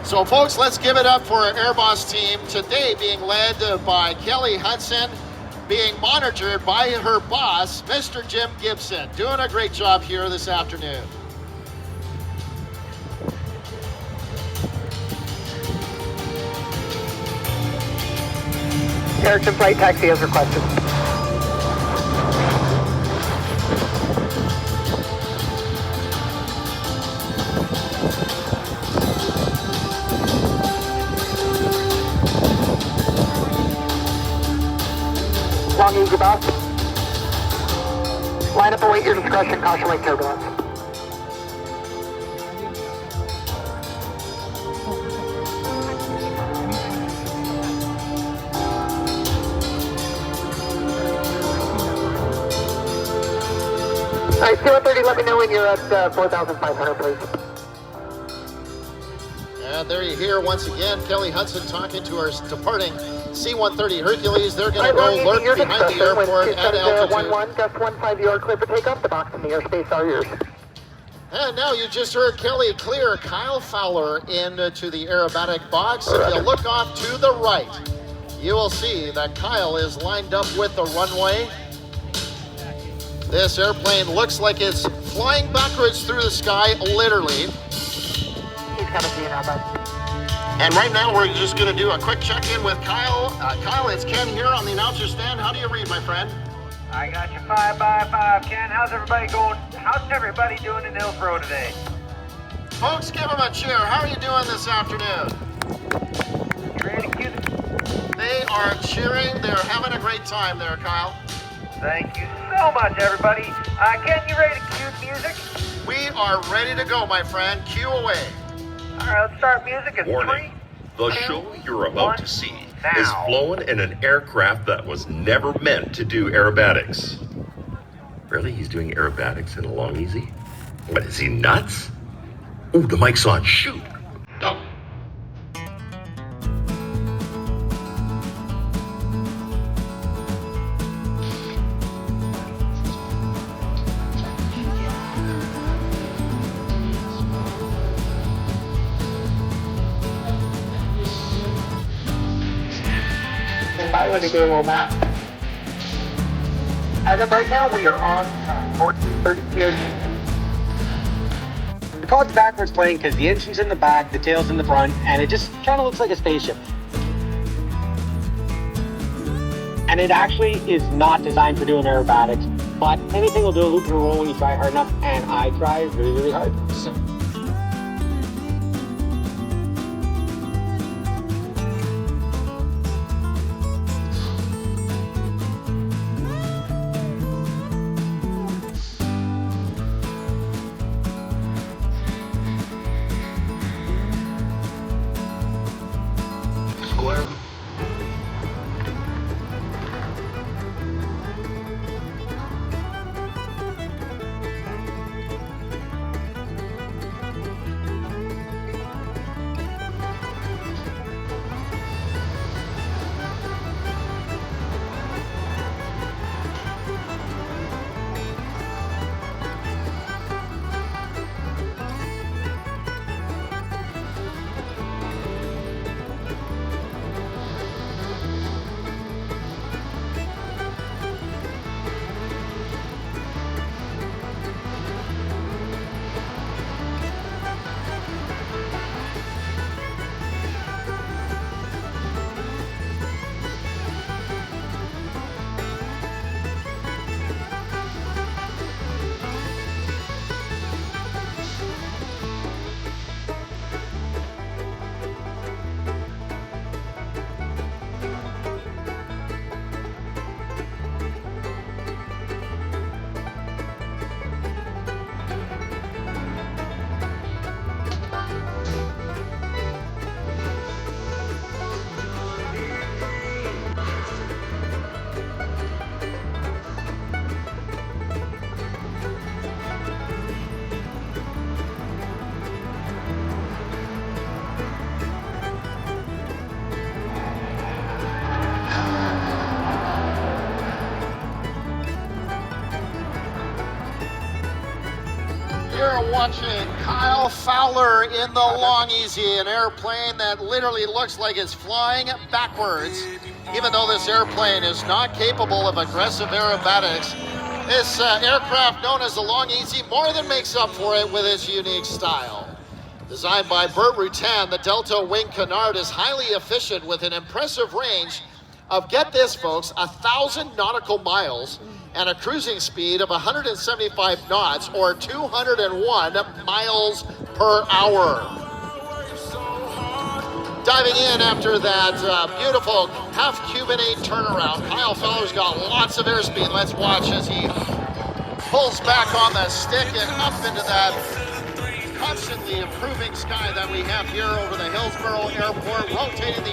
So folks, let's give it up for our Airboss team, today being led by Kelly Hudson, being monitored by her boss, Mr. Jim Gibson. Doing a great job here this afternoon. Erickson flight taxi as requested. Long easy boss. Line up, await your discretion, caution lake turbulence. Alright, C-130, let me know when you're at 4,500, please. And there you hear once again Kelly Hudson talking to our departing C-130 Hercules. They're going to go lurk behind the airport at altitude. 11, gust 15, you are clear for takeoff. The box and the airspace are yours. And now you just heard Kelly clear Kyle Fowler into the aerobatic box. If you look off to the right, you will see that Kyle is lined up with the runway. This airplane looks like it's flying backwards through the sky, literally. He's coming to you now, bud. And right now we're just going to do a quick check-in with Kyle. Kyle, it's Ken here on the announcer stand. How do you read, my friend? I got you 5 by 5, Ken. How's everybody going? How's everybody doing in Hillsborough today? Folks, give them a cheer. How are you doing this afternoon? You ready to cue the... They are cheering. They're having a great time there, Kyle. Thank you so much, everybody. Ken, you ready to cue the music? We are ready to go, my friend. Cue away. All right, let's start music at Warning. 3, The 2, show you're about 1, to see now. is flown in an aircraft that was never meant to do aerobatics. Really? He's doing aerobatics in a long easy? What, is he nuts? Ooh, the mic's on. Shoot. Oh. I want to do a little map. As of right now, we are on 1432. We call it the backwards plane because the engine's in the back, the tail's in the front, and it just kind of looks like a spaceship. And it actually is not designed for doing aerobatics, but anything will do a loop and a roll when you try hard enough, and I try really, really hard. So. You're watching Kyle Fowler in the Long Easy, an airplane that literally looks like it's flying backwards. Even though this airplane is not capable of aggressive aerobatics, this aircraft known as the Long Easy more than makes up for it with its unique style. Designed by Burt Rutan, the Delta Wing Canard is highly efficient with an impressive range of, get this folks, 1,000 nautical miles and a cruising speed of 175 knots or 201 miles per hour. Diving in after that beautiful half Cuban 8 turnaround, Kyle Fowler's got lots of airspeed. Let's watch as he pulls back on the stick and up into that constantly improving sky that we have here over the Hillsborough Airport, rotating the